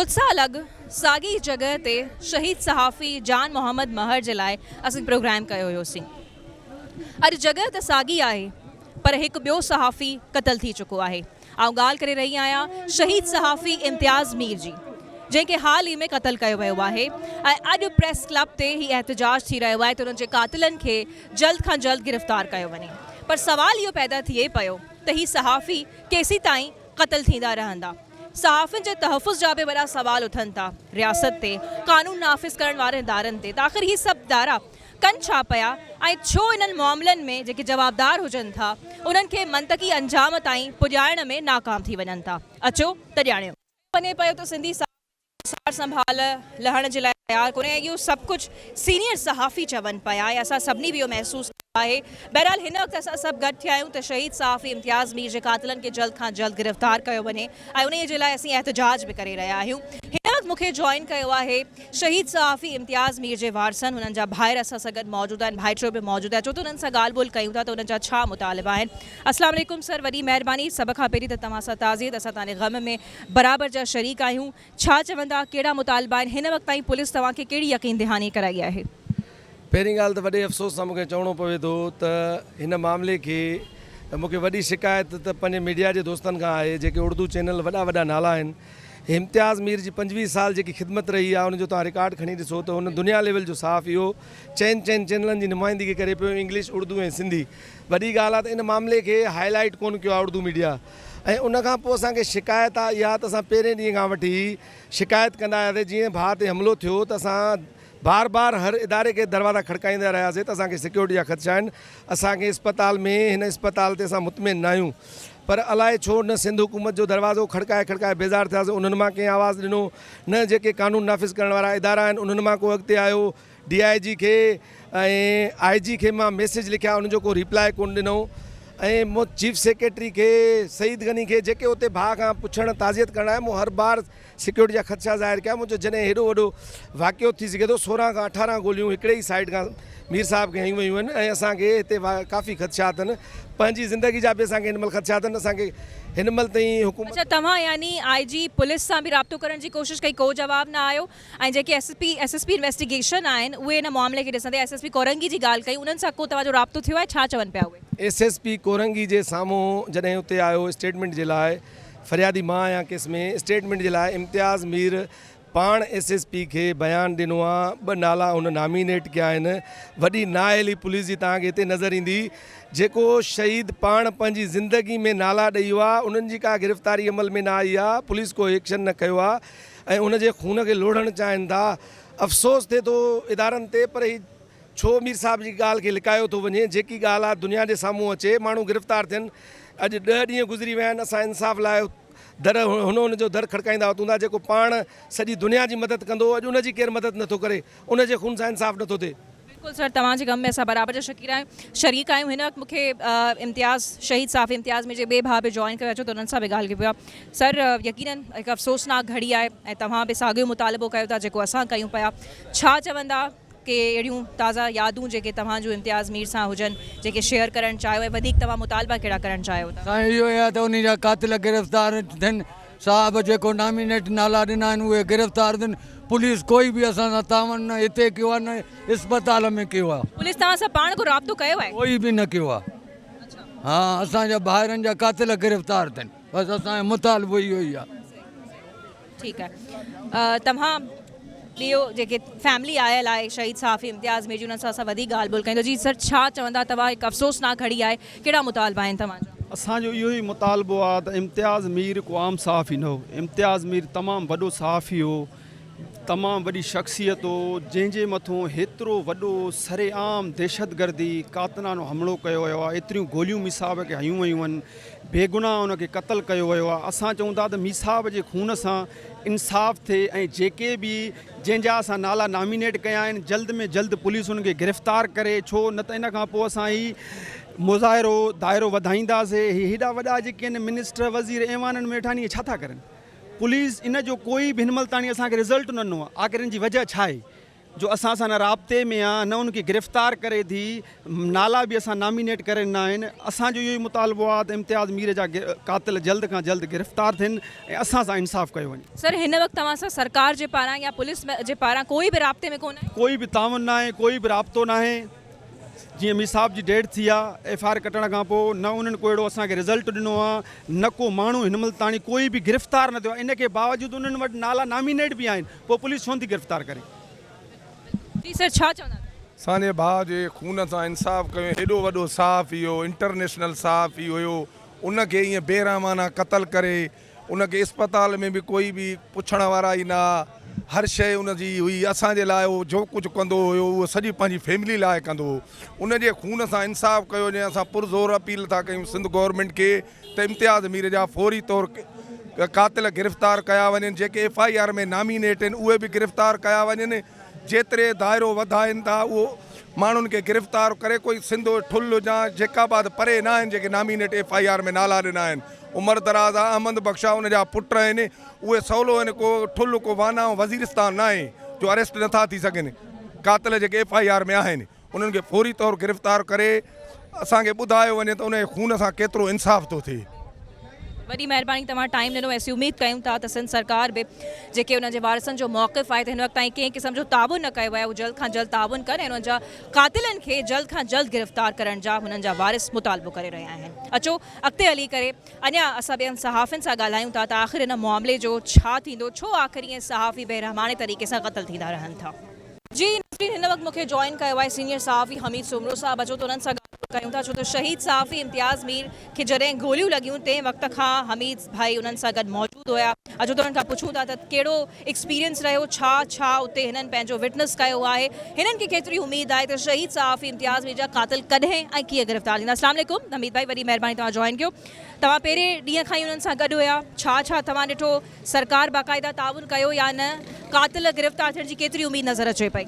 उत्साह अलग सागी जगह ते शहीद सहाफ़ी जान मोहम्मद महर जे लाइ असीं प्रोग्राम कयो हुयोसीं। अॼु जगह त सागी आहे पर हिकु ॿियो सहाफ़ी क़तल थी चुको आहे। आउं ॻाल्हि करे रही आहियां शहीद सहाफ़ी इम्तियाज़ मीर जी, जंहिंखे हाल ई में क़तल कयो वियो आहे ऐं अॼु प्रेस क्लब ते ही एहतजाज थी रहियो आहे त उन्हनि जे कातिलनि खे जल्द खां जल्द गिरफ़्तार कयो वञे। पर सवाल इहो पैदा थिए पियो त ही सहाफ़ी केसीं ताईं क़तल थींदा रहंदा। सहाफ़ियुनि जे तहफ़ुज़ जा बि वॾा सवाल उथनि था रियासत ते, कानून नाफ़िज़ करण वारे इदारनि ते। त आख़िर ही सभु इदारा कनि छा पिया ऐं छो इन्हनि मामलनि में जेके जवाबदार हुजनि था उन्हनि खे मंतकी अंजाम ताईं पुॼाइण में नाकाम थी वञनि था। अचो त ॼाणियो वञे पियो त सिंधी सार संभाल लहण जे लाइ तयारु कोन्हे। इहो सभु कुझु सीनियर सहाफ़ी चवनि पिया ऐं असां सभिनी बि इहो महसूसु आहे। बहरहाल हिन वक़्तु असां सभु गॾु थिया आहियूं त शहीद सहाफ़ी इम्तियाज़ मीर जे कातिलनि खे जल्द खां जल्द गिरफ़्तार कयो वञे ऐं उन जे लाइ असीं एहतजाज बि करे रहिया आहियूं। हिन वक़्तु मूंखे जॉइन कयो आहे शहीद सहाफ़ी इम्तियाज़ मीर जे वारसनि, हुननि जा भाइर असां सां गॾु मौजूदु आहिनि, भाइटियो बि मौजूदु आहे। छो त हुननि सां ॻाल्हि ॿोल्हि कयूं था त हुननि जा छा मुतालिबा आहिनि। अस्सलाम वालेकुम सर, वॾी महिरबानी। सभ खां पहिरीं त तव्हां सां ताज़ियत, असां तव्हांजे ग़म में बराबरि जा शरीक आहियूं। छा चवंदा, कहिड़ा मुतालिबा आहिनि? हिन वक़्तु ताईं पुलिस तव्हांखे कहिड़ी यकीन दहानी कराई आहे? पहिरीं ॻाल्हि त वॾे अफ़सोस सां मूंखे चवणो पवे थो त हिन मामले खे मूंखे वॾी शिकायत त पंहिंजे मीडिया जे दोस्तनि खां आहे, जेके उर्दू चैनल वॾा वॾा नाला आहिनि। इम्तियाज़ मीर जी 25 साल जेकी ख़िदमत रही आहे उनजो तव्हां रिकॉर्ड खणी ॾिसो त हुन दुनिया लेवल जो साफ़ इहो चइनि चैनलनि जी नुमाइंदगी करे पियो, इंग्लिश, उर्दू ऐं सिंधी। वॾी ॻाल्हि आहे त इन मामले खे हाईलाइट कोन कयो आहे उर्दू मीडिया। ऐं उनखां पोइ असांखे शिकायत आहे इहा त असां पहिरें ॾींहं खां वठी शिकायत कंदा आयासीं। जीअं भाउ ते हमिलो थियो त असां बार बार हर इदारे के दरवाज़ा खड़काईंदा रहियासीं त असांखे सिक्योरिटी जा ख़दशा आहिनि। असांखे इस्पताल में हिन इस्पताल ते असां मुतमिन न आहियूं, पर अलाए छो न सिंध हुकूमत जो दरवाज़ो खड़काए खड़काए बेज़ार थियासीं। उन्हनि मां कंहिं आवाज़ु ॾिनो न, जेके कानून नाफ़िज़ करण वारा इदारा आहिनि उन्हनि मां को अॻिते आयो। DIG खे ऐं IG खे मां मैसेज लिखिया, उनजो को रिप्लाई कोन ॾिनो। ऐं मूं चीफ सेक्रेटरी खे, सईद गनी खे, जेके उते भाउ खां पुछणु ताज़ियत करणु आहे, मूं हर बार सिक्योरिटी जा ख़दशा ज़ाहिर कया। मुंहिंजो जॾहिं हेॾो वॾो वाक़ियो थी सघे थो, 16 खां 18 गोलियूं हिकिड़े ई साइड खां मीर साहब खे हयूं वियूं आहिनि ऐं असांखे हिते काफ़ी ख़दशा अथनि। पंहिंजी ज़िंदगी जा बि असांखे हिन महिल ख़दशा अथनि। असांखे हिन महिल ताईं हुकूमत। अच्छा, तव्हां यानी IG पुलिस सां बि राब्तो करण जी कोशिशि कई, को जवाबु न आयो? ऐं जेके SSP इन्वेस्टिगेशन आहिनि उहे हिन मामले खे ॾिसंदे SSP कोरंगी जी ॻाल्हि कई, उन्हनि सां को तव्हांजो राब्तो थियो आहे? छा चवनि पिया उहे? SSP कोरंगी जे साम्हूं जॾहिं उते आयो स्टेटमेंट जे लाइ, फरियादी मां आहियां केस में, स्टेटमेंट जे लाइ इम्तियाज़ मीर पाण SSP खे बयानु ॾिनो आहे। 2 नाला हुन नॉमिनेट कया आहिनि। वॾी नाअहली पुलिस जी तव्हांखे हिते नज़र ईंदी। जेको शहीद पाण पंहिंजी ज़िंदगी में नाला ॾेई वियो आहे उन्हनि जी का गिरफ़्तारी अमल में न आई आहे, पुलिस को एक्शन न कयो आहे ऐं उनजे खून खे लोढ़णु चाहिनि था। अफ़सोस थिए थो इदारनि ते, पर ही छो मीर साहब जी ॻाल्हि खे लिकायो थो वञे। जेकी ॻाल्हि आहे दुनिया जे साम्हूं अचे, माण्हू गिरफ़्तार थियनि। अॼु 10 ॾींहं गुज़री विया आहिनि, असां इंसाफ़ लाइ हुनजो दर खड़काईंदा हूंदा। जेको पाण सॼी दुनिया जी मदद कंदो, अॼु उनजी केरु मदद नथो करे, उनजे खून सां इंसाफ़ नथो थिए। बिल्कुलु सर, तव्हांजे ग़म में असां बराबरि जा शरीक आहियूं। हिन वक़्तु मूंखे शहीद सहाफ़ी इम्तियाज़ में जे ॿिए भाउ बि जॉइन कयो, अचो त उन्हनि सां बि ॻाल्हि कई पिया। सर, यकीनन हिकु अफ़सोसनाक घड़ी आहे ऐं तव्हां बि साॻियो मुतालिबो कयो था जेको असां कयूं पिया। छा चवंदा कि अहिड़ियूं ताज़ा यादूं जेके तव्हांजो इम्तियाज़ मीर सां हुजनि, जेके शेयर करणु चाहियो ऐं वधीक तव्हां मुतालिबा कहिड़ा करणु चाहियो था? असां इहो आहे त उन जा कातिल गिरफ़्तार थियनि। साहब जेको नॉमिनेट नाला ॾिना आहिनि उहे गिरफ़्तार थियनि। पुलिस कोई बि असां सां तावन न हिते कयो आहे, न इस्पताल में कयो आहे। पुलिस तव्हां सां पाण को राब्तो कयो आहे? कोई बि न कयो आहे। हा, असांजा भाइरनि जा कातिल गिरफ़्तार थियनि, बसि असांजो मुतालिबो इहो ई आहे। ठीकु आहे। तव्हां ॿियो जेके फैमिली आयल आहे शहीद सहाफ़ी इम्तियाज़ मीर जी, उन्हनि सां असां वधीक ॻाल्हि ॿोल्हि कयूं। जी सर, छा चवंदा तव्हां? हिकु अफ़सोसनाक घड़ी आहे, कहिड़ा मुतालिबा आहिनि तव्हांजा? असांजो इहो ई मुतालिबो आहे त इम्तियाज़ मीर को आम सहाफ़ी न हो। इम्तियाज़ मीर तमामु वॾो सहाफ़ी हो, तमामु वॾी शख़्सियत हो, जंहिंजे मथां हेतिरो वॾो सरेआम दहशतगर्दी कातलानो हमिलो कयो वियो आहे। एतिरियूं गोलियूं मीर साहब खे हयूं वियूं आहिनि, बेगुनाह उनखे क़तल कयो वियो आहे। असां चऊं था त मीर साहब जे खून सां इंसाफ़ थिए ऐं जेके बि जंहिंजा असां नाला नॉमिनेट कया आहिनि जल्द में जल्द पुलिस उनखे गिरफ़्तार करे। छो न त इन खां पोइ असां ही मुज़ाहिरो दाइरो वधाईंदासीं। हेॾा वॾा जेके आहिनि मिनिस्टर, वज़ीर, ऐवाननि में वेठा आहिनि, छा था करनि? पुलिस इन जो कोई बि हिन महिल ताणी असांखे रिज़ल्ट न ॾिनो आहे। आख़िर इन जी वजह छा आहे? जो असां सां न राब्ते में आहे न उनखे गिरफ़्तार करे थी, नाला बि असां नॉमिनेट करे न आहिनि। असांजो इहो ई मुतालबो आहे त इम्तियाज़ मीर जा कातिल जल्द खां जल्द गिरफ़्तार थियनि ऐं असां सां इंसाफ़ कयो वञे। सर हिन वक़्तु तव्हां सां सरकार जे पारां या पुलिस जे पारां कोई बि राब्ते में कोन आहे? कोई बि तावन न आहे, कोई बि राब्तो न आहे। जीअं मीर साहब जी डेथ थी आहे FIR कटण खां पोइ न उन्हनि को अहिड़ो असांखे रिज़ल्ट ॾिनो आहे, न को माण्हू हिन महिल ताणी कोई बि गिरफ़्तार न थियो आहे। इनके बावजूदि उन्हनि वटि नाला नॉमिनेट बि आहिनि, पोइ पुलिस छो नथी गिरफ़्तार करे? जी सर छा चवंदा? असांजे भाउ जे खून सां इंसाफ़ कयो, हेॾो वॾो साफ़ इहो इंटरनेशनल साफ़ इहो हुयो, उनखे ईअं बेरहमाना क़तल करे उनखे अस्पताल में बि कोई बि पुछण वारा ई न, हर शइ उनजी हुई। असांजे लाइ उहो जो कुझु कंदो हुयो उहो सॼी पंहिंजी फैमिली लाइ कंदो हुओ। उनजे खून सां इंसाफ़ कयो वञे। असां पुरज़ोर अपील था कयूं सिंध गवर्नमेंट खे त इम्तियाज़ मीर जा फौरी तौर कातिल गिरफ़्तार कया वञनि, जेके FIR में नॉमिनेट आहिनि उहे बि गिरफ़्तार कया वञनि। जेतिरे दाइरो वधाइनि था उहो माण्हुनि खे गिरफ़्तार करे। कोई सिंधो ठुल या जेकाबाद परे न आहिनि जेके नॉमिनेट FIR में नाला ॾिना आहिनि। उमर दराज़ आहे, अहमद बख्शा उनजा पुट आहिनि, उहे सवलो आहिनि। को ठुल को वाना वज़ीरिस्तान न आहे जो अरेस्ट नथा थी सघनि। कातिल जेके FIR में आहिनि उन्हनि खे फौरी तौर गिरफ़्तार करे असांखे ॿुधायो वञे त उन खून सां केतिरो इंसाफ़ थो थिए। वॾी महिरबानी तव्हां टाइम ॾिनो। असीं उमेद कयूं था त सिंध सरकार बि जेके उन्हनि जे वारसनि जो मौक़िफ़ आहे त हिन वक़्तु ताईं कंहिं क़िस्म जो ताबुन न कयो आहे, उहो जल्द खां जल्द ताबुन कनि ऐं उन्हनि जा कातिलनि खे जल्द खां जल्द गिरफ़्तार करण जा हुननि जा वारिस मुतालबो करे रहिया आहिनि। अचो अॻिते हली करे अञा असां ॿियनि सहाफ़ियुनि सां ॻाल्हायूं था त आख़िर हिन मामले जो छा थींदो, छो आख़िर ईअं सहाफ़ी बेरहमाने तरीक़े सां क़तल थींदा रहनि था। जी हिन वक़्तु मूंखे जॉइन कयो आहे सीनियर सहाफ़ी हमीद सुमरो साहब। अचो त उन्हनि सां कयूं था, छो त शहीद सहाफ़ी इम्तियाज़ मीर खे जॾहिं गोलियूं लॻियूं तंहिं वक़्त खां हमीद भाई उन्हनि सां गॾु मौजूदु हुया। अचो त उन्हनि खां पुछूं था त कहिड़ो एक्सपीरियंस रहियो, छा उते हिननि पंहिंजो विटनेस कयो आहे, हिननि खे केतिरी उमेद आहे त शहीद सहाफ़ी इम्तियाज़ मीर जा कातिल कॾहिं ऐं कीअं गिरफ़्तार थींदा। अस्सलाम वालेकुम हमीद भाई, वॾी महिरबानी तव्हां जॉइन कयो। तव्हां पहिरें ॾींहं खां ई उन्हनि सां गॾु हुया, छा तव्हां ॾिठो, सरकार बाक़ाइदा ताउन कयो या न, कातिल गिरफ़्तार थियण जी केतिरी उमेद नज़र अचे पई?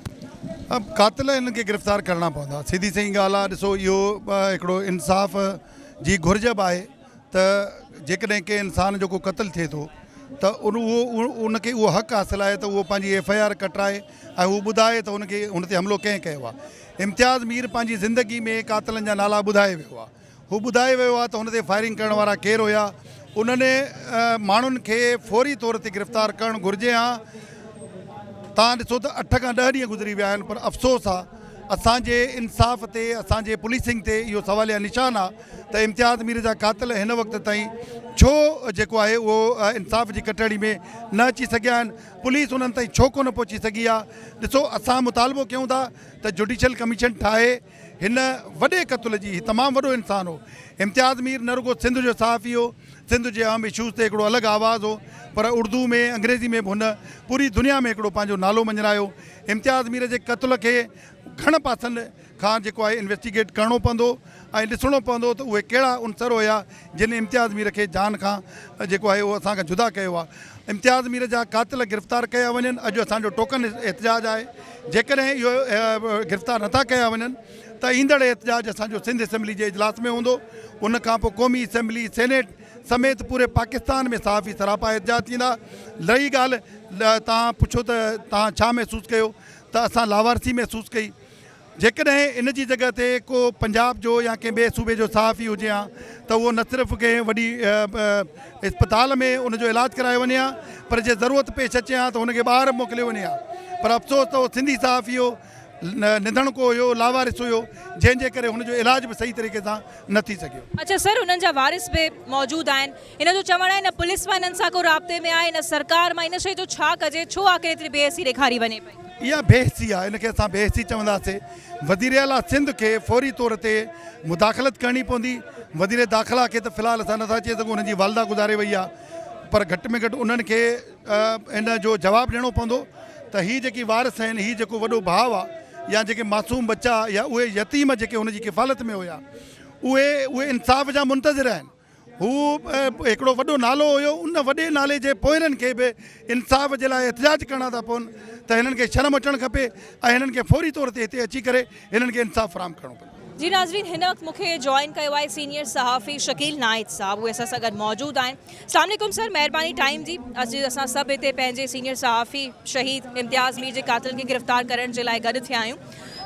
अब कातिल इनखे गिरफ़्तार करणा पवंदा। सीधी सही ॻाल्हि आहे। ॾिसो इहो हिकिड़ो इंसाफ़ जी घुर्ज बि आहे त जेकॾहिं के इंसान जो को क़तल थिए थो त उनखे उहो हक़ु हासिलु आहे त उहो पंहिंजी FIR कटाए ऐं उहो ॿुधाए त हुन ते हमिलो कंहिं कयो आहे। इम्तियाज़ मीर पंहिंजी ज़िंदगी में कातिलनि जा नाला ॿुधाए वियो आहे। हू ॿुधाए वियो आहे त हुन ते फायरिंग करण वारा केरु हुया। उन्हनि माण्हुनि खे फौरी तौर ते गिरफ़्तार करणु घुरिजे हा। तव्हां ॾिसो त 8 खां 10 ॾींहं गुज़री विया आहिनि, पर अफ़सोस आहे असांजे इंसाफ़ ते, असांजे पुलिसिंग ते इहो सवालिया निशान आहे त इम्तियाज़ मीर जा कातिल हिन वक़्त ताईं छो जेको आहे उहो इंसाफ़ जी कटड़ी में न अची सघिया आहिनि। पुलिस उन्हनि ताईं छो कोन पहुची सघी आहे। ॾिसो असां मुतालबो कयूं था त जुडिशल कमीशन ठाहे हिन वॾे क़तल जी, तमामु वॾो इंसान हो इम्तियाज़ मीर, न रुगो सिंध जो सहाफ़ी हो, सिंध जे आम इशूज़ ते हिकिड़ो अलॻि आवाज़ हो, पर उर्दू में अंग्रेज़ी में बि हुन पूरी दुनिया में हिकिड़ो पंहिंजो नालो मंझरायो। इम्तियाज़ मीर जे क़तल खे घण पासनि खां जेको आहे इन्वेस्टिगेट करिणो पवंदो ऐं ॾिसणो पवंदो त उहे कहिड़ा उनसर हुया जिन इम्तियाज़ मीर खे जान खां जेको आहे उहो असांखां जुदा कयो आहे। इम्तियाज़ मीर जा कातिल गिरफ़्तार कया वञनि। अॼु असांजो टोकन एहतिजाज आहे। जेकॾहिं इहो गिरफ़्तार नथा कया वञनि त ईंदड़ एहतिजाज असांजो सिंध असेंबली जे इजलास में हूंदो। उन खां पोइ क़ौमी असेंबली, सेनेट समेत पूरे पाकिस्तान में सहाफ़ी सरापा एहतिजाज थींदा। रही ॻाल्हि तव्हां पुछो त तव्हां छा महसूसु कयो, त असां लावारसी महसूसु कई। जेकॾहिं इन जी जॻह ते को पंजाब जो या कंहिं ॿिए सूबे जो सहाफ़ी हुजे हा त उहो न सिर्फ़ु कंहिं वॾी इस्पताल में उनजो इलाजु कराए वञे हा, पर जे ज़रूरत पेश अचे हा त हुनखे ॿाहिरि मोकिलियो वञे हा। पर अफ़सोस त उहो सिंधी सहाफ़ी हो, निधण को हुयो, लावारिस हुयो, जंहिंजे करे हुनजो इलाज बि सही तरीक़े सां न थी सघियो। अच्छा सर, उन्हनि जा वारिस बि मौजूदु आहिनि। हिन जो चवणु आहे न पुलिस मां हिननि सां को राब्ते में आहे, न सरकार मां, इन शइ जो छा कजे, छो आख़िर एतिरी बेहसी ॾेखारी वञे पई? इहा बेहसी आहे, इनखे असां बेहसी चवंदासीं। वज़ीर आला सिंध खे फौरी तौर ते मुदाख़लत करणी पवंदी। वज़ीर दाख़िला खे त फ़िलहालु असां नथा चई सघूं, हुनजी वालदा गुज़ारे वई आहे, पर घटि में घटि उन्हनि खे इन जो जवाबु ॾियणो पवंदो त हीअ जेकी वारिस आहिनि, हीअ जेको वॾो भाउ आहे या जेके मासूम बच्चा या उहे यतीम जेके हुनजी किफ़ालत में हुया, उहे इंसाफ़ जा मुंतज़िर आहिनि। हू हिकिड़ो वॾो नालो हुयो, उन वॾे नाले जे पोइरनि खे बि इंसाफ़ जे लाइ एहतिजाज करणा था पवनि, त हिननि खे शर्म अचणु खपे ऐं हिननि खे फौरी तौर ते हिते अची करे हिननि खे इंसाफ़ फ़राहम करणो पवंदो। जी नाज़रीन, हिन वक़्तु मूंखे जॉइन कयो आहे सीनियर सहाफ़ी शकील नाइद साहब, उहे असां सां गॾु मौजूदु आहिनि। अस्सलाम वालेकुम सर, महिरबानी टाइम जी। अॼु असां सभु हिते पंहिंजे सीनियर सहाफ़ी शहीद इम्तियाज़ मीर जे क़ातिल खे गिरफ़्तार करण जे लाइ गॾु थिया आहियूं।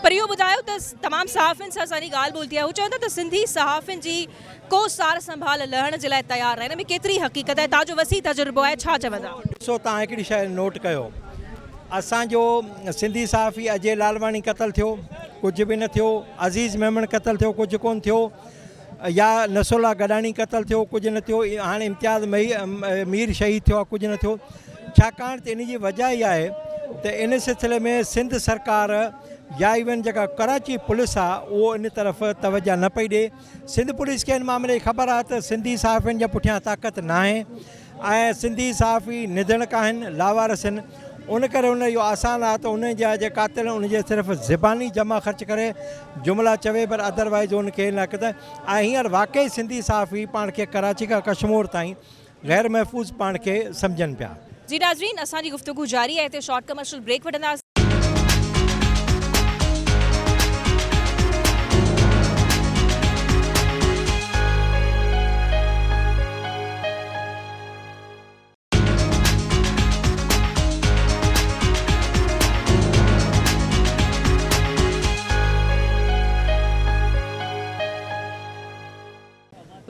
पर इहो ॿुधायो त तमामु सहाफ़ियुनि सां असांजी ॻाल्हि ॿोल थी आहे, हू चवनि था त सिंधी सहाफ़ियुनि जी को सार संभाल लहण जे लाइ तयारु आहे। हिन में केतिरी हक़ीक़त आहे? तव्हांजो वसी तजुर्बो आहे, छा चवंदा? ॾिसो, तव्हां हिकिड़ी शइ नोट कयो, असांजो सिंधी सहाफ़ी अजय लालवाणी क़तल थियो, कुझु बि न थियो। अज़ीज़ मेमन क़तल थियो, कुझु कोन थियो। या नसोला गडानी क़तल थियो, कुझु न थियो। हाणे इम्तियाज़ मीर शहीद थियो आहे, कुझु न थियो। छाकाणि त इन जी वजह इहा आहे त इन सिलसिले में सिंध सरकार या इवन जेका कराची पुलिस आहे उहो इन तरफ़ तवजा न पई ॾिए। सिंध पुलिस खे हिन मामले जी ख़बर आहे त सिंधी सहाफ़ियुनि जे पुठियां ताक़त न आहे ऐं सिंधी सहाफ़ी निधड़क आहिनि, लावारस आहिनि। उन करे उन इहो आसानु आहे त उन जा जे क़ातिल उनजे सिर्फ़ु ज़बानी जमा ख़र्च करे जुमिला चवे, पर अदरवाइज़ उनखे न कंदा। ऐं हींअर वाक़ई सिंधी सहाफ़ी पाण खे कराची खां कश्मीर ताईं ग़ैर महफ़ूज़ पाण खे सम्झनि पिया। जी नाज़रीन, असांजी गुफ़्तगू जारी आहे। हिते शॉर्ट कमर्शियल ब्रेक वठंदासीं।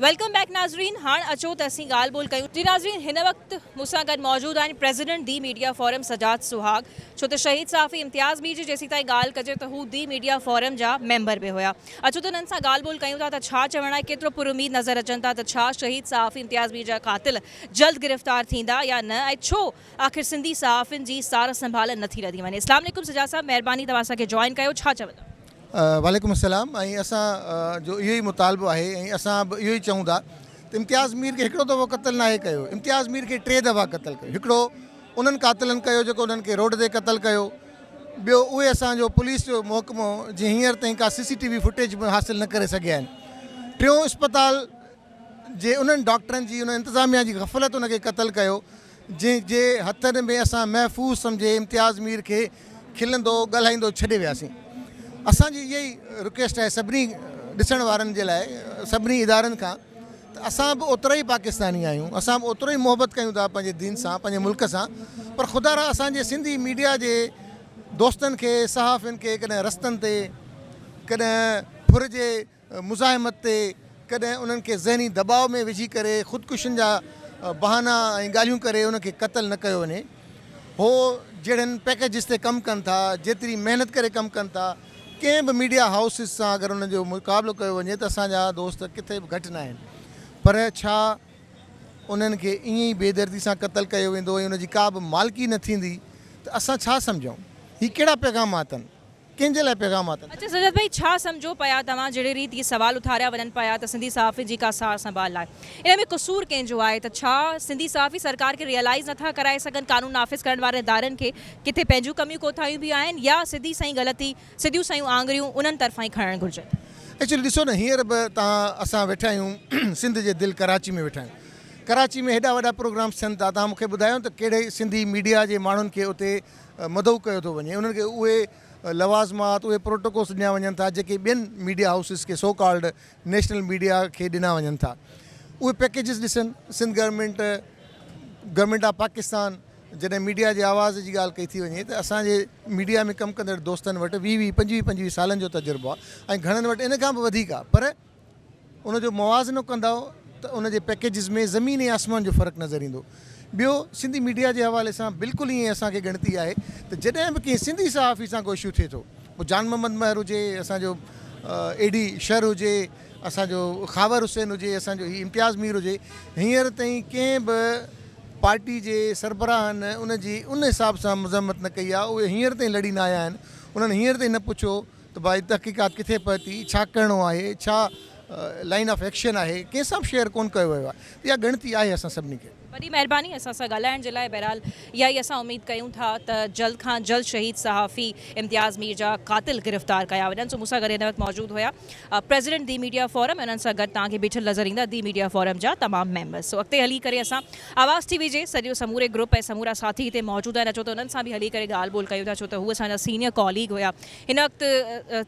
वेलकम बैक नाज़रीन। हाँ अचो त असीं ॻाल्हि ॿोल कयूं। जी नाज़रीन, हिन वक़्तु मूंसां गॾु मौजूदु आहिनि प्रेसिडेंट दी मीडिया फोरम सजाद सुहाग। छो त शहीद सहाफ़ी इम्तियाज़ मीर जी जेसीं ताईं ॻाल्हि कजे त हू दी मीडिया फोरम जा मेंबर बि हुया। अचो त हिननि सां ॻाल्हि ॿोल कयूं था त छा चवणु आहे, केतिरो पुरुमीद नज़र अचनि था त छा शहीद सहाफ़ी इम्तियाज़ मीर जा क़ातिल जल्द गिरफ़्तार थींदा या न, ऐं छो आख़िर सिंधी सहाफ़ियुनि जी सार संभाल नथी रही वञे। अस्सलाम वालेकुम सजाद साहब, महिरबानी तव्हां असांखे जॉइन कयो, छा चवंदा? वालेकुम अस्सलाम। ऐं असां जो इहो ई मुतालबो आहे ऐं असां बि इहो ई चऊं था त इम्तियाज़ मीर खे हिकिड़ो दफ़ो क़तल नाहे कयो, इम्तियाज़ मीर खे 3 दफ़ा क़तल कयो। हिकिड़ो उन्हनि क़ातिलनि कयो जेको उन्हनि खे रोड ते क़तल कयो। ॿियो उहे असांजो पुलिस जो महकमो जीअं हींअर ताईं का CCTV फुटेज बि हासिलु न करे सघिया आहिनि। टियों इस्पताल जे उन्हनि डॉक्टरनि जी, उन इंतिज़ामिया जी ग़फ़लत उनखे क़तल कयो, जंहिंजे हथनि में असां महफ़ूज़ सम्झे इम्तियाज़ मीर खे खिलंदो ॻाल्हाईंदो छॾे वियासीं। असांजी इहा ई रिक्वेस्ट आहे सभिनी ॾिसण वारनि जे लाइ, सभिनी इदारनि खां, त असां बि ओतिरा ई पाकिस्तानी आहियूं, असां बि ओतिरो ई मोहबत कयूं था पंहिंजे दीन सां, पंहिंजे मुल्क सां। पर ख़ुदा रा असांजे सिंधी मीडिया जे दोस्तनि खे, सहाफ़ियुनि खे कॾहिं रस्तनि ते, कॾहिं फुर जे मुज़ाहिमत ते, कॾहिं उन्हनि खे ज़हनी दबाव में विझी करे ख़ुदकुशियुनि जा बहाना ऐं ॻाल्हियूं करे उनखे क़तल न कयो वञे। हो जहिड़नि पैकेजिस ते कमु कनि था, जेतिरी महिनत करे कमु कनि था, कंहिं बि मीडिया हाउसिस सां अगरि उन्हनि जो मुक़ाबिलो कयो वञे त असांजा दोस्त किथे बि घटि न आहिनि। पर छा उन्हनि खे ईअं ई बेदर्दी सां क़तल कयो वेंदो ऐं उनजी का बि मालिकी न थींदी त असां छा सम्झूं? ही कहिड़ा पैगामात आहिनि, कंहिंजे लाइ पैगामात आहिनि? अच्छा सजद भाई, छा सम्झो पिया तव्हां जहिड़ी रीति सवाल उथारिया वञनि पिया त सिंधी सहाफ़ी जी का सार संभाल आहे, इन में कसूर कंहिंजो आहे? त छा सिंधी सहाफ़ी सरकार खे रियलाइज़ नथा कराए सघनि, कानून नाफ़िज़ करण वारे इदारनि खे किथे पंहिंजूं कमियूं कोताहियूं बि आहिनि, या सिधी सही ग़लती, सिधियूं सयूं आङुरियूं उन्हनि तरफ़ां ई खणणु घुरिजे? एक्चुअली ॾिसो न, हींअर बि असां वेठा आहियूं सिंध जे दिलि कराची में वेठा आहियूं। कराची में हेॾा वॾा प्रोग्राम्स थियनि था। तव्हां मूंखे ॿुधायो त कहिड़े सिंधी मीडिया जे माण्हुनि खे उते मदऊ कयो थो वञे, उन्हनि खे उहे लवाज़मात, उहे प्रोटोकॉल्स ॾिना वञनि था जेके ॿियनि मीडिया हाउसिस खे, सो कॉल्ड नेशनल मीडिया खे ॾिना वञनि था। उहे पैकेजिस ॾिसनि। सिंध गवर्नमेंट ऑफ पाकिस्तान जॾहिं मीडिया जे आवाज़ जी ॻाल्हि कई थी वञे त असांजे मीडिया में कमु कंदड़ दोस्तनि वटि 20-25 सालनि जो तजुर्बो आहे ऐं घणनि वटि इन खां बि वधीक आहे। पर उनजो मुवाज़नो कंदो त उनजे पैकेजिस में ज़मीन ऐं आसमान जो फ़र्क़ु नज़र ईंदो। ॿियो, सिंधी मीडिया जे हवाले सां बिल्कुलु ईअं असांखे ॻणती आहे त जॾहिं बि कंहिं सिंधी सहाफ़ी सां को इशू थिए थो, पोइ जान मोहम्मद महर हुजे, असांजो AD शर हुजे, असांजो ख़ावर हुसैन हुजे, असांजो इम्तियाज़ मीर हुजे, हींअर ताईं कंहिं बि पार्टी जे सरबराहनि उन हिसाब सां मज़म्मत न कई आहे। उहे हींअर ताईं लड़ी न आया आहिनि। उन्हनि हींअर ताईं न पुछो त भाई तहक़ीक़ात किथे पहुती, छा करिणो आहे, छा लाइन ऑफ एक्शन आहे, कंहिंसां बि शेयर कोन कयो वियो आहे। इहा ॻणती आहे असां सभिनी खे। वॾी महिरबानी असां सां ॻाल्हाइण जे लाइ। बहरहाल इहा ई असां उमेद कयूं था त जल्द खां जल्द शहीद सहाफ़ी इम्तियाज़ मीर जा क़ातिल गिरफ़्तार कया वञनि। सो मूंसां गॾु हिन वक़्तु मौजूदु हुया प्रेसिडेंट दी मीडिया फोरम, उन्हनि सां गॾु तव्हांखे बीठल नज़र ईंदा दी मीडिया फोरम जा तमामु मेंबर्स। सो अॻिते हली करे असां आवाज़ TV जे सॼो समूरे ग्रुप ऐं समूरा साथी हिते मौजूदु आहिनि। अचो त उन्हनि सां बि हली करे ॻाल्हि ॿोल कयूं था, छो त हू असांजा सीनियर कॉलीग हुया। हिन वक़्तु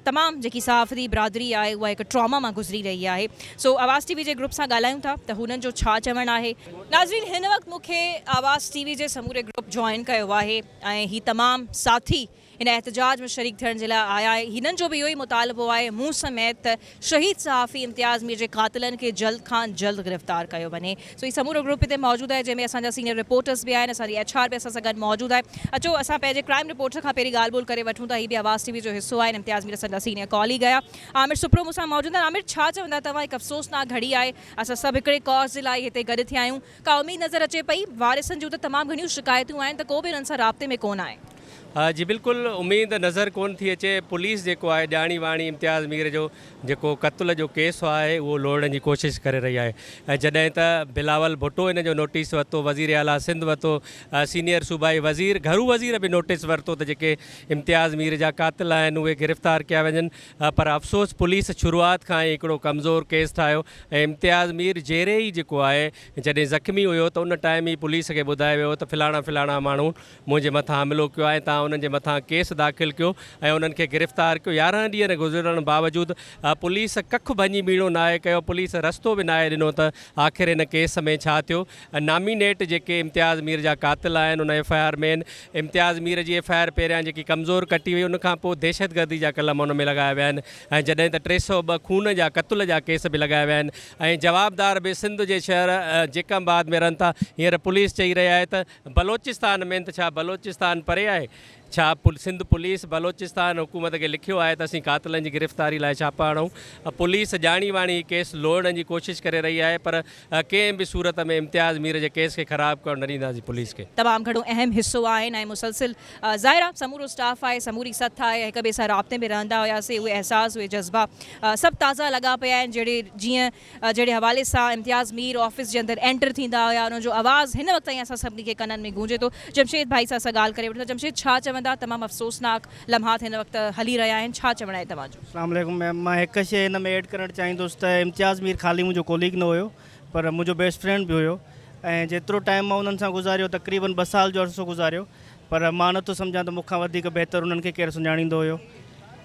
तमामु जेकी सहाफ़ती बिरादरी आहे उहा हिकु ट्रॉमा मां गुज़री रही आहे। सो आवाज़ TV जे ग्रुप सां ॻाल्हायूं था त हुननि जो छा चवणु आहे। नाज़रीन, हिन वक़्तु मूंखे आवाज़ TV जे समूरे ग्रुप जॉइन कयो आहे ऐं ही तमामु साथी इन एहतजाज में शरीक थियण जे लाइ आया आहे। हिननि जो बि इहो ई मुतालबो आहे मूं समेत त शहीद सहाफ़ी इम्तियाज़ मीर जे क़ातिलनि खे जल्द खां जल्द गिरफ़्तार कयो वञे। सो ही समूरो ग्रुप हिते मौजूदु आहे, जंहिंमें असांजा सीनियर रिपोर्टर्स बि आहिनि, असांजी HR बि असां सां गॾु मौजूदु आहे। अचो असां पंहिंजे क्राइम रिपोर्टर खां पहिरीं ॻाल्हि ॿोल करे वठूं था। ही बि आवाज़ TV जो हिसो आहिनि। इम्तियाज़ मीर असांजा सीनियर कॉलीग आया। आमिर सुप्रो मूंसां मौजूदु आहिनि। आमिर, छा चवंदा तव्हां? हिकु अफ़सोसनाक घड़ी आहे, असां सभु हिकिड़े कॉज़ जे लाइ हिते गॾु थिया आहियूं। का उमेदु नज़र अचे पई? वारिसनि जूं त तमामु घणियूं शिकायतूं आहिनि त को बि हुननि सां राब्ते में कोन आहे। जी बिल्कुलु, उमेद नज़र कोन थी अचे। पुलिस जेको आहे ॼाणी वाणी इम्तियाज़ मीर जो जेको क़त्ल जो केस आहे उहो लोड़ण जी कोशिशि करे रही आहे। ऐं जॾहिं त बिलावल भुट्टो इन जो नोटिस वरितो, वज़ीर आला सिंध वरितो, सीनियर सूबाई वज़ीर घरू वज़ीर बि नोटिस वरितो त जेके इम्तियाज़ मीर जा क़ातिल आहिनि उहे गिरफ़्तार कया वञनि, पर अफ़सोस पुलिस शुरूआत खां ई हिकिड़ो कमज़ोर केस ठाहियो। ऐं इम्तियाज़ मीर जेरे ई जेको आहे जॾहिं ज़ख़्मी हुयो त उन टाइम ई पुलिस खे ॿुधायो वियो त फलाणा माण्हू मुंहिंजे मथां हमिलो कयो आहे, तव्हां उन्हनि जे मथां केस दाख़िल कयो ऐं उन्हनि खे गिरफ़्तार कयो। 11 ॾींहं गुज़रण बावजूदि पुलिस कख भञी बीणो न आहे कयो, पुलिस रस्तो बि न आहे ॾिनो त आख़िर हिन केस में छा थियो। नामिनेट जेके इम्तियाज़ मीर जा क़ातिल आहिनि उन FIR में इम्तियाज़ मीर जी FIR पहिरियां जेकी कमज़ोर कटी हुई, उनखां पोइ दहशतगर्दी जा कलम उन में लॻाया विया आहिनि। ऐं जॾहिं त 302 खून जा क़त्ल जा केस बि लॻाया विया आहिनि। ऐं जवाबदार बि सिंध जे शहर जेकमबाद में रहनि था। हींअर पुलिस चई रही आहे त बलोचिस्तान में, त छा बलोचिस्तान परे आहे? छा सिंध पुलिस बलोचिस्तान हुकूमत खे लिखियो आहे त असीं क़ातिलनि जी गिरफ़्तारी लाइ छापा हणूं? पुलिस ॼाणी वाणी केस लोड़ण जी कोशिशि करे रही आहे, पर कंहिं बि सूरत में इम्तियाज़ मीर जे केस खे ख़राबु करणु न ॾींदासीं पुलिस खे। तमामु घणो अहम हिसो आहिनि ऐं मुसलसिल ज़ाहिरा समूरो स्टाफ आहे, समूरी सथ आहे, हिक ॿिए सां राब्ते में रहंदा हुआसीं। उहे एहसास, उहे जज़्बा सभु ताज़ा लॻा पिया आहिनि। जहिड़े हवाले सां इम्तियाज़ मीर ऑफिस जे अंदरि एंटर थींदा हुआ, उन्हनि जो आवाज़ हिन वक़्तु ताईं असां सभिनी खे कननि में गूंजे थो। जमशेद भाई सां ॻाल्हि करे वठो। जमशेद, छा चवंदा? तमामु अफ़सोसनाक लम्हात हिन वक़्तु हली रहिया आहिनि, छा चवणु आहे तव्हांजो? अस्सलाम वालेकुम मैम, मां हिकु शइ हिन में ऐड करणु चाहींदुसि त इम्तियाज़ मीर ख़ाली मुंहिंजो कोलीग न हुयो, पर मुंहिंजो बेस्ट फ्रेंड बि हुयो। ऐं जेतिरो टाइम मां उन्हनि सां गुज़ारियो, तक़रीबन 2 साल जो अरसो गुज़ारियो, पर मां नथो सम्झां त मूंखां वधीक बहितर उन्हनि खे केरु सुञाणींदो हुयो।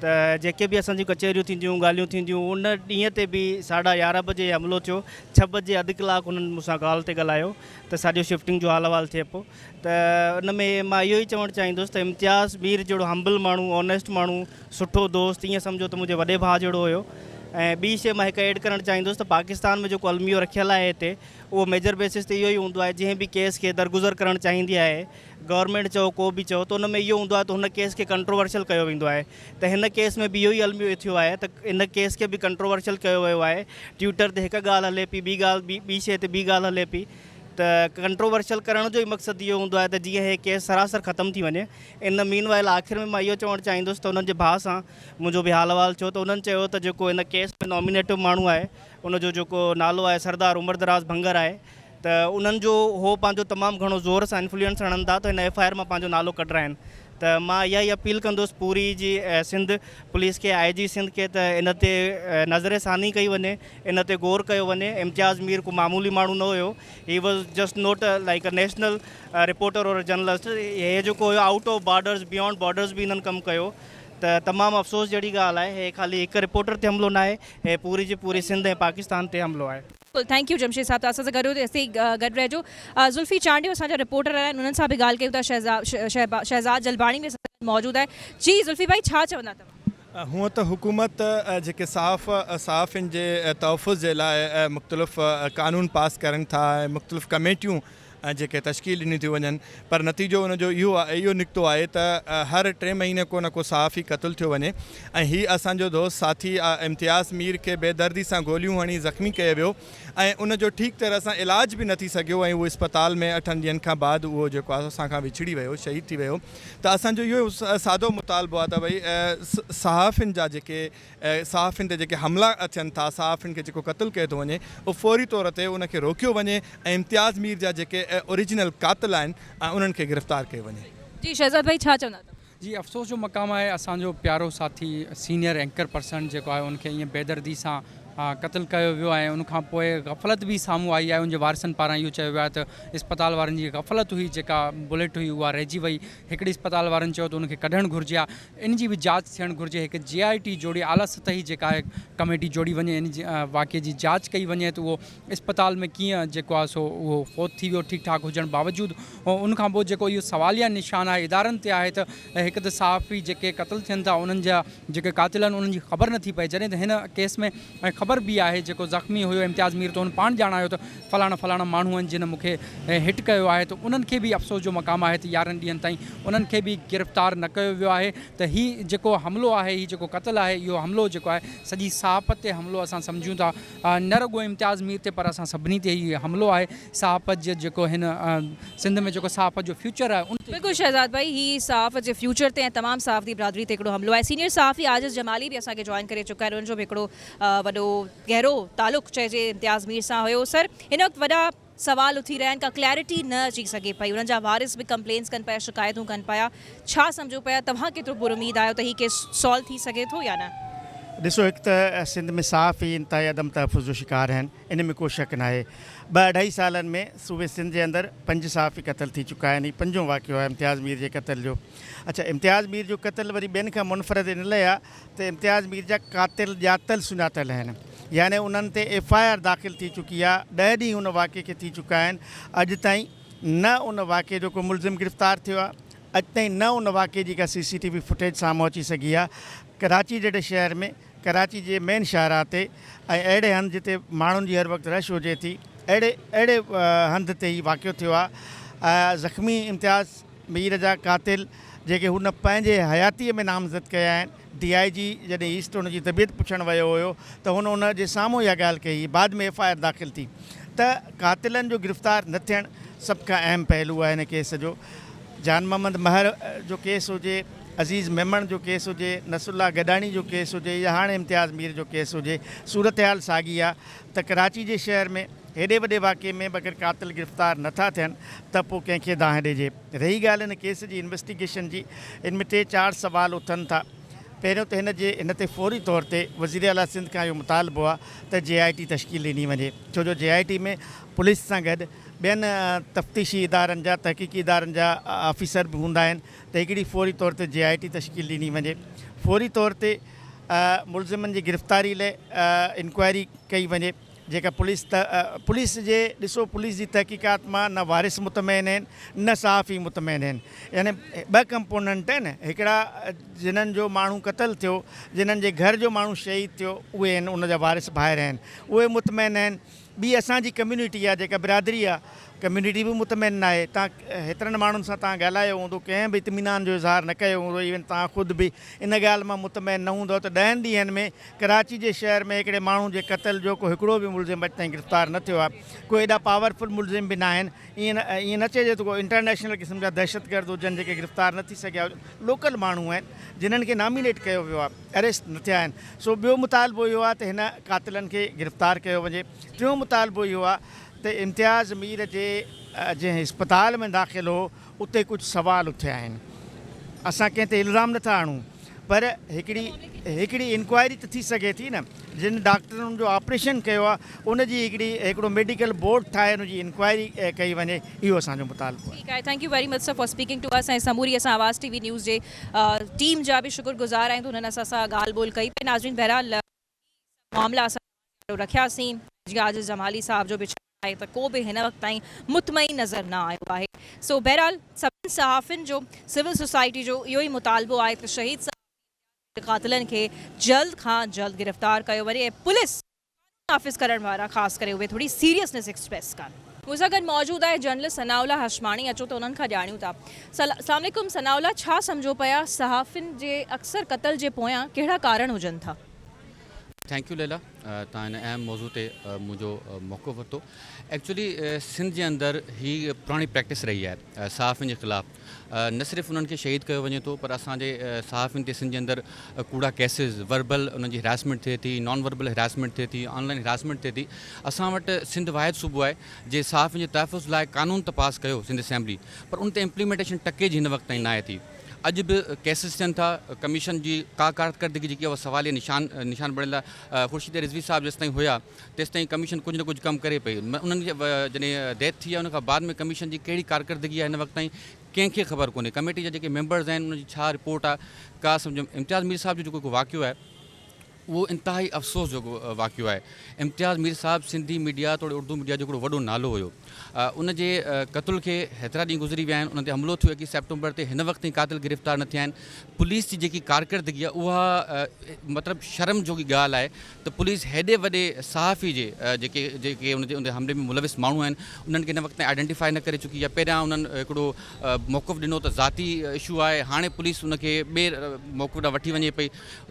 त जेके बि असांजी कचहरियूं थींदियूं, ॻाल्हियूं थींदियूं, उन ॾींहं ते बि 11:30 बजे हमिलो थियो। 6 बजे अधु कलाक उन्हनि मूंसां ॻाल्हि ते ॻाल्हायो त साॼो शिफ्टिंग जो हाल अहिवाल थिए पियो। त उन में मां इहो ई चवणु चाहींदुसि त इम्तियाज़ मीर जहिड़ो हम्बल माण्हू, ऑनेस्ट माण्हू, सुठो दोस्त, ईअं सम्झो त मुंहिंजे वॾे भाउ जहिड़ो हुयो। ऐं ॿी शइ मां हिकु ऐड करणु चाहींदुसि त पाकिस्तान में जेको अलमियो रखियलु आहे हिते, उहो मेजर बेसिस ते इहो ई हूंदो आहे। जंहिं बि केस खे दरगुज़र करणु चाहींदी आहे, गवर्नमेंट चओ को बि चओ, त उन में इहो हूंदो आहे त हुन केस खे कंट्रोवर्शियल कयो वेंदो आहे। त हिन केस में बि इहो ई अलमियो थियो आहे त इन केस खे बि कंट्रोवर्शियल कयो वियो आहे। ट्विटर ते हिकु ॻाल्हि हले पई, ॿी शइ ते ॿी ॻाल्हि हले पई। त कंट्रोवर्शियल करण जो ई मक़सदु इहो हूंदो आहे त जीअं हे केस सरासर ख़तमु थी वञे। इन मीनवाइल आख़िर में मां इहो चवणु चाहींदुसि त उन्हनि जे भाउ सां मुंहिंजो बि हाल अहिवाल थियो, त उन्हनि चयो त जेको हिन केस में नॉमिनेटिव माण्हू आहे, उनजो जेको नालो आहे सरदार उमर दराज़ भंगर आहे, त उन्हनि जो हो पंहिंजो तमामु घणो ज़ोर सां इन्फ्लुएंस हणनि था त हिन FIR मां पंहिंजो नालो कढाइनि। त मां इहा ई अपील कंदुसि पूरी जी सिंध पुलिस खे, IG सिंध खे, त इन ते नज़र सानी कई वञे, इन ते गौर कयो वञे। इम्तियाज़ मीर को मामूली माण्हू न हुयो, he was just not like a national reporter और जर्नलिस्ट। हे जेको हुयो out of borders, beyond borders बि हिननि कमु कयो। त तमामु अफ़सोस जहिड़ी ॻाल्हि आहे, हे ख़ाली हिकु रिपोर्टर ते हमिलो न आहे, हे पूरी जी पूरी सिंध ऐं पाकिस्तान ते हमिलो आहे। थैंक यू जमशेद साहब, तव्हां सां गॾु रहिजो। ज़ुल्फ़ी चांडियो असांजा रिपोर्टर आहिनि, उन्हनि सां बि ॻाल्हि कयूं था। शहज़ाद जलबाणी में मौजूदु आहे। जी ज़ुल्फ़ी भाई, छा चवंदा तव्हां? हूअं त हुकूमत जेके सहाफ़िन जे तहफ़ुज़ जे लाइ मुख़्तलिफ़ क़ानून पास करनि था, मुख़्तलिफ़ कमेटियूं जेके तश्कील ॾिनी थियूं वञनि, पर नतीजो उनजो इहो निकितो आहे त हर 3 महीने को न को सहाफ़ी क़तलु थियो वञे। ऐं हीअ असांजो दोस्त साथी इम्तियाज़ मीर खे बेदर्दी सां गोलियूं हणी ज़ख़्मी कयो वियो ऐं उनजो ठीक तरह सां इलाज बि न थी सघियो ऐं उहो इस्पताल में 8 ॾींहनि खां बाद उहो जेको आहे असांखां विछड़ी वियो, शहीद थी वियो। त असांजो इहो सादो मुतालबो आहे त भई सहाफ़िन जा जेके सहाफ़िन ते जेके हमला अचनि था, सहाफ़िन खे जेको क़तलु कयो थो वञे, उहो फ़ौरी तौर ते उनखे रोकियो वञे ऐं इम्तियाज़ मीर जा जेके ओरिजिनल कातिल आहिनि उन्हनि खे गिरफ़्तार कयो वञे। जी शहज़ाद भाई छा चवंदा अथव? जी अफ़सोस जो मक़ाम आहे असांजो प्यारो साथी सीनियर एंकर पर्सन जेको आहे उनखे ईअं बेदर्दी सां क़त्ल कयो वियो आहे। उनखां पोइ गफ़लत बि साम्हूं आई आहे। उनजे वारसनि पारां इहो चयो वियो आहे त इस्पताल वारनि जी गफ़लत हुई, जेका बुलेट हुई उहा रहिजी वई। हिकिड़ी इस्पताल वारनि चयो त उनखे कढणु घुरिजे आहे। इन जी बि जांच थियणु घुरिजे। हिकु JIT जोड़ी आला सतही जेका आहे कमेटी जोड़ी वञे, इन जी वाक़े जी जांच कई वञे त उहो इस्पताल में कीअं जेको आहे सो उहो फ़ौत थी वियो ठीक ठाक हुजण बावजूदि। उनखां पोइ जेको इहो सवालिया निशान आहे इदारनि ते आहे त हिकु त सहाफ़ी जेके क़त्ल थियनि था उन्हनि जा जेके कातिल आहिनि उन्हनि जी ख़बर नथी पए, जॾहिं त हिन केस में ख़बर बि आहे जेको ज़ख़्मी हुयो इम्तियाज़ मीर, त हुन पाण ॼाणायो त फलाणा फलाणा माण्हू आहिनि जिन मूंखे हिट कयो आहे। त उन्हनि खे बि अफ़सोस जो मक़ाम आहे त 11 ॾींहंनि ताईं उन्हनि खे बि गिरफ़्तार न कयो वियो आहे। त हीउ जेको हमिलो आहे, हीउ जेको क़त्ल आहे, इहो हमिलो जेको आहे सॼी सहाफ़त ते हमिलो असां सम्झूं था। न रुॻो इम्तियाज़ मीर ते पर असां सभिनी ते हीउ हमिलो आहे। सहाफ़त जो जेको हिन सिंध में जेको सहाफ़त जो फ्यूचर आहे उन बिल्कुलु शहज़ाद भाई, ही सहाफ़त जे फ्यूचर ते ऐं तमामु सहाफ़ती बिरादरी ते हिकिड़ो हमिलो आहे। सीनियर सहाफ़ी आजिज़ जमाली बि असांखे जॉइन करे चुका आहिनि। उनजो बि हिकिड़ो वॾो गहरो तालुक़ चइजे इम्तियाज़ मीर सां हुयो। सर, हिन वक़्तु वॾा सवाल उथी रहिया आहिनि, का क्लैरिटी न अची सघे पई। उन्हनि जा वारिस बि कंप्लेन्स कनि पिया, शिकायतूं कनि पिया। छा सम्झो पिया, तव्हां केतिरो पुरुमीद आहियो त हीउ केस सॉल्व थी सघे थो या न? ॾिसो, हिकु त सिंध में सहाफ़ी इंतिहाई अदम तहफ़ुज़ जो शिकार आहिनि, इन में को शक न आहे। 2-2.5 सालनि में सूबे सिंध जे अंदरि 5 सहाफ़ी क़त्ल थी चुका आहिनि। हीउ 5हों वाक़ियो आहे इम्तियाज़ मीर जे क़त्ल जो। अच्छा, इम्तियाज़ मीर जो क़त्ल वरी ॿियनि खां मुनफ़रद इन लाइ आहे त इम्तियाज़ मीर जा कातिल ॼातल सुञातल आहिनि, यानी उन्हनि ते FIR दाख़िल थी चुकी आहे। 10 ॾींहं उन वाक़े खे थी चुका आहिनि। अॼु ताईं न उन वाक़े जो को मुलज़िम गिरफ़्तार थियो आहे, अॼु ताईं न उन वाक़े जी का CCTV फुटेज साम्हूं अची सघी आहे। कराची जहिड़े शहर में, कराची जे मेन शाहरा ते ऐं अहिड़े हंधि जिते माण्हुनि जी हर वक़्तु रश हुजे थी, अहिड़े हंधि ते ई वाक़ियो थियो आहे। ज़ख़्मी इम्तियाज़ मीर जा कातिल जेके हुन पंहिंजे हयातीअ में नामज़द कया आहिनि, DIG जॾहिं ईस्ट हुनजी तबियत पुछणु वियो हुयो त हुन जे साम्हूं इहा ॻाल्हि कई, बाद में FIR दाख़िल थी। त कातिलनि जो गिरफ़्तार न थियणु सभ खां अहम पहलू आहे हिन केस जो। जान मोहम्मद महर जो केस हुजे, अज़ीज़ मेमण जो केस हुजे, नसरुल्लाह गडानी जो केस हुजे, या हाणे इम्तियाज़ मीर जो केस हुजे, सूरत हाल साॻी आहे त कराची जे शहर में हेॾे वॾे वाक़े में अगरि कातिल गिरफ़्तार नथा थियनि त पोइ कंहिंखे दांह ॾिजे। रही ॻाल्हि हिन केस जी इन्वेस्टिगेशन जी, इन में 3-4 सवाल उथनि था। पहिरियों त हिन ते फ़ौरी तौर ते वज़ीर आला सिंध खां इहो मुतालबो आहे त JIT तश्कील ॾिनी वञे, छो जो JIT में पुलिस सां गॾु ॿियनि तफ़्तीशी इदारनि जा, तहक़ीक़ी इदारनि जा ऑफिसर बि हूंदा आहिनि। त हिकिड़ी फ़ौरी तौर ते JIT तश्कील ॾिनी वञे। फ़ौरी तौर ते मुलज़िमनि जी गिरफ़्तारी लाइ इंक्वायरी कई वञे। जेका पुलिस जे ॾिसो, पुलिस जी तहक़ीक़ात मां न वारिस मुतमइन आहिनि न सहाफ़ी मुतमइन आहिनि, यानी 2 कंपोनेंट आहिनि। हिकिड़ा जिन्हनि जो माण्हू क़त्ल थियो, जिन्हनि जे घर जो माण्हू शहीद थियो, उहे आहिनि, उन जा वारिस ॿाहिरि आहिनि, उहे मुतमइन आहिनि। ॿी असांजी कम्यूनिटी आहे, जेका बिरादरी आहे, कम्यूनिटी बि मुतमइन न आहे। तव्हां हेतिरनि माण्हुनि सां तव्हां ॻाल्हायो हूंदो, कंहिं बि इत्मीनान जो इज़हार न कयो हूंदो। इवन तव्हां ख़ुदि बि इन ॻाल्हि मां मुतमइन न हूंदो त 10 ॾींहंनि में कराची जे शहर में हिकिड़े माण्हू जे क़त्ल जो को हिकिड़ो बि मुलज़िम अॼु ताईं गिरफ़्तार न थियो आहे। कोई एॾा पावरफुल मुलज़िम बि न आहिनि। ईअं न चइजे त को इंटरनेशनल क़िस्म जा दहशतगर्द हुजनि जेके गिरफ़्तार न थी सघिया हुजनि। लोकल माण्हू आहिनि जिन्हनि खे नॉमिनेट कयो वियो आहे, अरेस्ट न थिया आहिनि। सो ॿियो मुतालबो इहो आहे त हिन कातिलनि खे गिरफ़्तार कयो वञे। टियों मुतालबो इहो आहे त इम्तियाज़ मीर जे जंहिं इस्पताल में दाख़िल हो, उते कुझु सवाल उथिया आहिनि। असां कंहिं ते इल्ज़ाम नथा आणूं, पर हिकिड़ी इंक्वायरी त थी सघे थी न। जिन डॉक्टरनि जो ऑपरेशन कयो आहे उनजी हिकिड़ो मेडिकल बोर्ड ठाहे उनजी इंक्वायरी कई वञे, इहो असांजो मुतालबो आहे। ठीकु आहे, thank U very much sir for speaking to us. ऐं समूरी असां आवाज़ TV न्यूज़ जे टीम जा बि शुक्रगुज़ार आहियूं त हुननि असां सां ॻाल्हि ॿोल कई। नाज़रीन, बहरहाल मामला असां रखियासीं। जीअं आजिज़ जमाली साहब जो बि आहे त को बि हिन वक़्तु ताईं मुतमईन नज़र न आयो आहे। सो बहरहाल सभिनी सहाफ़ियुनि जो, सिविल सोसाइटी जो इहो ई मुतालबो आहे त शहीद कातिलनि खे जल्द खां जल्द गिरफ़्तार कयो वञे ऐं पुलिस नाफ़िज़ करण वारा ख़ासि करे उहे थोड़ी सीरियसनेस एक्सप्रेस कनि। मूंसां गॾु मौजूदु आहे जर्नलिस्ट सनाउल्ला हशमाणी। अचो त उन्हनि खां ॼाणियूं था। अस्सलाम वालेकुम सनाउल्ला, छा सम्झो पिया सहाफ़ियुनि जे अक्सर क़त्ल जे पोयां कहिड़ा कारण हुजनि था? थैंक यू लैला तव्हां हिन अहम मौज़ू ते मुंहिंजो मौक़ो वरितो। एक्चुअली सिंध जे अंदरि ही पुराणी प्रैक्टिस रही आहे सहाफ़ियुनि जे ख़िलाफ़ु न सिर्फ़ु उन्हनि खे शहीद कयो वञे थो पर असांजे सहाफ़ियुनि ते सिंध जे अंदरि कूड़ा केसिस वर्बल उन्हनि जी हिरासमेंट थिए थी, नॉन वर्बल हिरासमेंट थिए थी, ऑनलाइन हिरासमेंट थिए थी। असां वटि सिंध वाहिद सूबो आहे जे सहाफ़ियुनि जे तहफ़ुज़ लाइ क़ानून त पास कयो सिंध असेंबली, पर उन ते इम्प्लीमेंटेशन टके जी हिन वक़्त ताईं न आहे थी। अॼु बि केसिस थियनि था, कमीशन जी का कारकर्दगी जेकी आहे उहा सवालिया निशान बणियल आहे। ख़ुर्शीद रिज़वी साहब जेसिताईं हुया तेसिताईं कमीशन कुझु न कुझु कमु करे पई। उन्हनि जे जॾहिं डेथ थी आहे उन खां बाद में कमीशन जी कहिड़ी कारकर्दगी आहे हिन वक़्त ताईं कंहिंखे ख़बर कोन्हे। कमेटी जा जेके मेंबर्स आहिनि उनजी छा रिपोर्ट आहे का सम्झो। इम्तियाज़ मीर साहब जो जेको वाक़ियो आहे उहो इंतिहाई अफ़सोस जो वाक़ियो आहे। इम्तियाज़ मीर साहब सिंधी मीडिया तोड़े उर्दू मीडिया जो हिकिड़ो वॾो नालो हुयो। उन जे क़तल खे हेतिरा ॾींहं गुज़री विया आहिनि, उन ते हमिलो थियो 21 सेप्टेम्बर ते, हिन वक़्त ताईं कातिल गिरफ़्तार न थिया आहिनि। पुलिस जी जेकी कारकर्दगी आहे उहा मतिलबु शर्म जोगी ॻाल्हि आहे त पुलिस हेॾे वॾे सहाफ़ी जे जेके उन हमले में मुलविस माण्हू आहिनि उन्हनि खे हिन वक़्त ताईं आइडेंटिफाई न करे चुकी आहे। पहिरियां उन्हनि हिकिड़ो मौक़िफ़ ॾिनो त ज़ाती इशू आहे, हाणे पुलिस उनखे ॿिए मौक़िफ़ ॾांहुं वठी वञे पई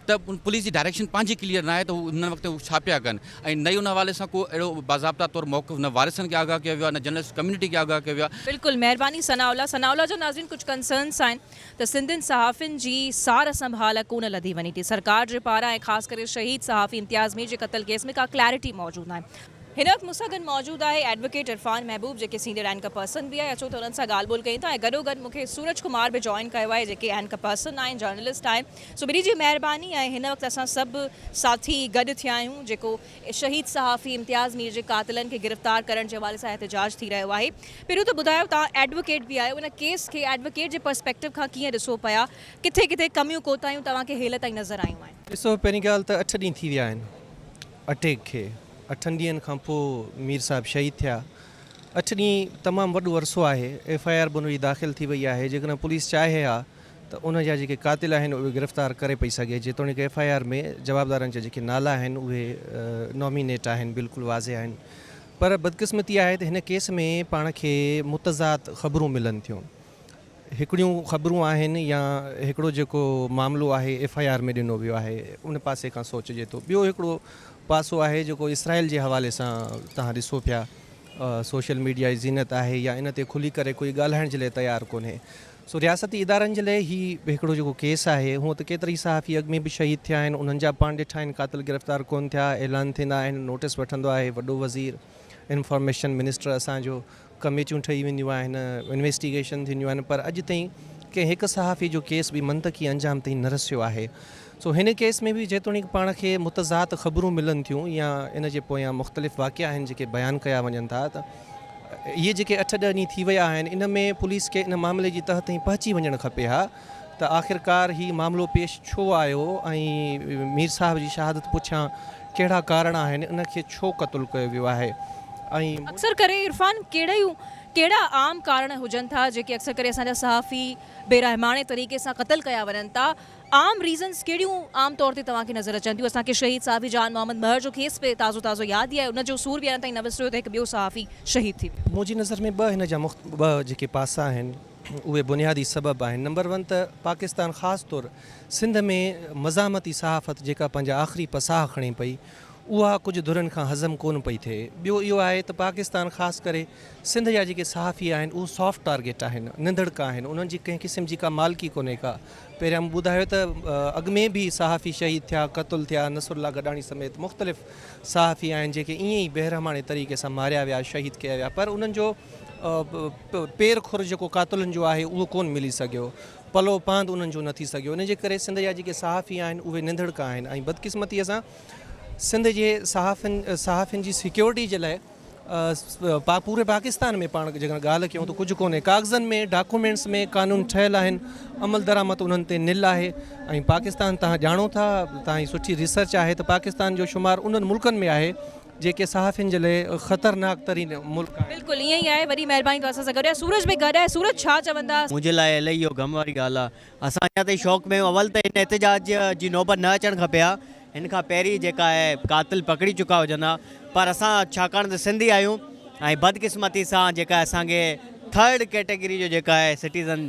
त पुलिस जी डायरेक्शन पंहिंजी क्लियर न आहे त हिन वक़्तु हू छा पिया कनि। ऐं नई उन हवाले सां को अहिड़ो बाज़ाब्ता तौरु मौक़िफ़ न वारिसनि खे आगाह कयो वियो आहे, न जर्नलिस्ट कम्युनिटी खे आगाह कयो वियो आहे। बिल्कुलु महिरबानी सनाउल्ला जो नाज़रीन कुझु कंसर्न्स आहिनि त सिंधियुनि सहाफ़ियुनि जी सार संभाल कोन लधी वञे थी सरकार जे पारां, ऐं ख़ासि करे शहीद सहाफ़ी इम्तियाज़ मीर जे क़तल केस में का क्लैरिटी मौजूदु न आहे। हिन वक़्तु मूंसां गॾु मौजूदु आहे एडवोकेट इरफान महबूब जेके सीनियर एंकर पर्सन बि आहे। अचो त हुननि सां ॻाल्हि ॿोल कयूं था। ऐं गॾोगॾु मूंखे सूरज कुमार बि जॉइन कयो आहे जेके एंकर पर्सन आहिनि, जर्नलिस्ट आहिनि। सो ॿिन्ही जी महिरबानी। ऐं हिन वक़्तु असां सभु साथी गॾु थिया आहियूं जेको शहीद सहाफ़ी इम्तियाज़ मीर जे क़ातिलनि खे गिरफ़्तार करण जे हवाले सां एहतिजाज थी रहियो आहे। पहिरियों त ॿुधायो तव्हां एडवोकेट बि आहियो, उन केस खे एडवोकेट जे पर्सपेक्टिव खां कीअं ॾिसो पिया, किथे किथे कमियूं कोताहियूं तव्हांखे हेल ताईं नज़र आयूं आहिनि? ॾिसो, पहिरीं ॻाल्हि त 8 ॾींहं थी विया आहिनि अटैक खे। 8 ॾींहंनि खां पोइ मीर साहब शहीद थिया। 8 ॾींहं तमामु वॾो अरसो आहे। FIR बि उनजी दाख़िल थी वई आहे। जेकॾहिं पुलिस चाहे हा त उन जा जेके क़ातिल आहिनि उहे गिरफ़्तार करे पई सघे। जेतोणीकि FIR में जवाबदारनि जा जेके नाला आहिनि उहे नॉमिनेट आहिनि, बिल्कुलु वाज़े आहिनि। पर बदकिस्मती आहे त हिन केस में पाण खे मुतज़ाद ख़बरूं मिलनि थियूं। हिकिड़ियूं ख़बरूं आहिनि या हिकिड़ो जेको मामिलो आहे FIR में ॾिनो वियो आहे उन पासे खां सोचिजे थो। ॿियो हिकिड़ो पासो आहे जेको इसराइल जे हवाले सां तव्हां ॾिसो पिया, सोशल मीडिया जी ज़ीनत आहे या इन ते खुली करे कोई ॻाल्हाइण जे लाइ तयारु कोन्हे। सो रियासती इदारनि जे लाइ ही हिकिड़ो जेको केस आहे, हूअं त केतिरी सहाफ़ी अॻु में बि शहीद थिया आहिनि, उन्हनि जा पाण ॾिठा आहिनि क़ातिल गिरफ़्तार कोन थिया, ऐलान थींदा आहिनि, नोटिस वठंदो आहे वॾो वज़ीर, इंफॉर्मेशन मिनिस्टर असांजो, कमेटियूं ठही वेंदियूं आहिनि, इन्वेस्टिगेशन थींदियूं आहिनि, पर अॼु ताईं कंहिं हिकु सहाफ़ी जो केस बि मंतकी अंजाम ताईं न रसियो आहे। सो हिन केस में बि जेतोणीकि पाण खे मुतज़ाद ख़बरूं मिलनि थियूं या इन जे पोयां मुख़्तलिफ़ वाक़िया आहिनि जेके बयानु कया वञनि था, त इहे जेके 8-10 ॾींहं थी विया आहिनि इन में पुलिस खे इन मामले जी तह ताईं पहुची वञणु खपे हा त आख़िरकार ही मामिलो पेश छो आयो ऐं मीर साहब जी शहादत पुछां कहिड़ा कारण आहिनि, इन खे छो क़तलु कयो वियो आहे। ऐं अक्सर करे इरफान कहिड़ा आम कारण हुजनि था जेके अक्सर करे असांजा सहाफ़ी बेरहमाने तरीक़े सां क़तल कया वञनि था? आम रीज़न्स कहिड़ियूं आम तौर ते तव्हांखे नज़र अचनि थियूं? असांखे शहीद सहाफ़ी जान मोहम्मद महर जो केस पे ताज़ो यादि ई आहे, उनजो सूर बि अञा ताईं न विसरियो त हिकु ॿियो सहाफ़ी शहीद थी वियो। मुंहिंजी नज़र में ॿ हिन जा ॿ जेके पासा आहिनि उहे बुनियादी सबब आहिनि। नंबर 1 त पाकिस्तान ख़ासि तौरु सिंध में मज़ामती सहाफ़त जेका पंहिंजा आख़िरी पसाह खणे पई उहा कुझु धुरनि खां हज़म कोन पई थिए। ॿियो इहो आहे त पाकिस्तान ख़ासि करे सिंध जा जेके सहाफ़ी आहिनि उहे सॉफ्ट टारगेट आहिनि, निंदड़का आहिनि, उन्हनि जी कंहिं क़िस्म जी का मालिकी कोन्हे का। पहिरियां मूं ॿुधायो त अॻु में बि सहाफ़ी शहीद थिया, क़तलु थिया, नसरुल्ला गॾाणी समेत मुख़्तलिफ़ सहाफ़ी आहिनि जेके ईअं ई बेरहमाने तरीक़े सां मारिया विया, शहीद कया विया, पर उन्हनि जो पेर खुर जेको क़ातिलनि जो आहे उहो कोन मिली सघियो, पलो पांद उन्हनि जो न थी सघियो। इन जे करे सिंध जा जेके सहाफ़ी आहिनि उहे निंदड़का आहिनि। ऐं बदकिस्मतीअ सां सिंध जे सहाफ़ियुनि जी सिक्योरिटी जे लाइ पूरे पाकिस्तान में पाण जेकॾहिं ॻाल्हि कयूं त कुझु कोन्हे। कागज़नि में, डॉक्यूमेंट्स में कानून ठहियलु आहिनि, अमल दरामद उन्हनि ते निल आहे। ऐं पाकिस्तान तव्हां ॼाणो था, तव्हांजी सुठी रिसर्च आहे त पाकिस्तान जो शुमारु उन्हनि मुल्कनि में आहे जेके सहाफ़ियुनि जे लाइ ख़तरनाक तरीन मुल्क आहे। बिल्कुलु ईअं ई आहे। वॾी महिरबानी तव्हां सां गॾु आहे। सूरज बि गॾु आहे। सूरज छा चवंदा? मुंहिंजे लाइ इलाही इहो ग़म वारी ॻाल्हि आहे। असां अञा ताईं शौक़ में अवल त हिन एहतिजाज जी नौबत न अचणु खपे हा। हिन खां पहिरीं जेका आहे क़ातिल पकड़ी चुका हुजनि हा, पर असां छाकाणि त सिंधी आहियूं ऐं बदकिस्मती सां जेका असांखे थर्ड कैटेगरी जो जेका आहे सिटीज़न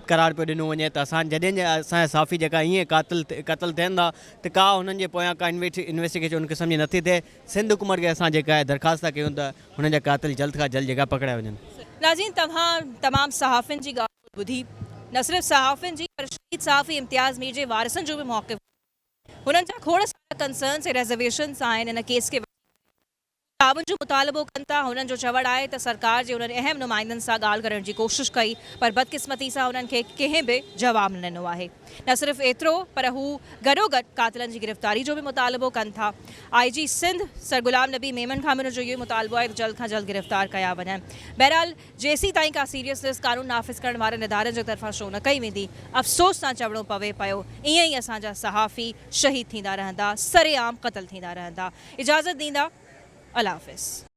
करार पियो ॾिनो वञे त असां जॾहिं असांजा साफ़ी जेका ईअं क़तल थियनि था त का हुननि जे पोयां का इन्वेस्टिगेशन उन क़िस्म जी नथी थिए। सिंध हुकूमत खे असां जेका आहे दरख़्वास्त था कयूं त हुननि जा क़ातिल जल्द खां जल्द जेका पकड़िया वञनि। नाज़रीन, तव्हां तमामु सहाफ़ियुनि जी ॻाल्हि ॿुधी, न सिर्फ़ु सहाफ़ियुनि जी पर शहीद सहाफ़ी इम्तियाज़ मीर जे वारसनि जो बि मौक़िफ़, हुननि जा खोड़ सारा कंसर्न्स ऐं रिज़र्वेशन्स आहिनि इन केस खे तावन जो मुतालबो कनि था। हुननि जो चवणु आहे त सरकार जे उन्हनि अहम नुमाइंदनि सां ॻाल्हि करण जी कोशिशि कई पर बदकिस्मती सां हुननि खे कंहिं बि जवाबु न ॾिनो आहे। न सिर्फ़ु एतिरो पर हू गॾोगॾु क़ातिलनि जी गिरफ़्तारी जो बि मुतालबो कनि था। IG सिंध सर गुलाम नबी मेमन खां बि जो इहो मुतालबो आहे त जल्द खां जल्द गिरफ़्तार कया वञनि। बहरहाल जेसीं ताईं का सीरियसनेस कानून नाफ़िज़ करण वारनि इदारनि जे तरफ़ां शो न कई वेंदी, अफ़सोस सां चवणो पवे पियो ईअं ई असांजा सहाफ़ी शहीद थींदा रहंदा, सरेआम क़तल थींदा रहंदा। इजाज़त ॾींदा, अल्लाह हाफ़िज़।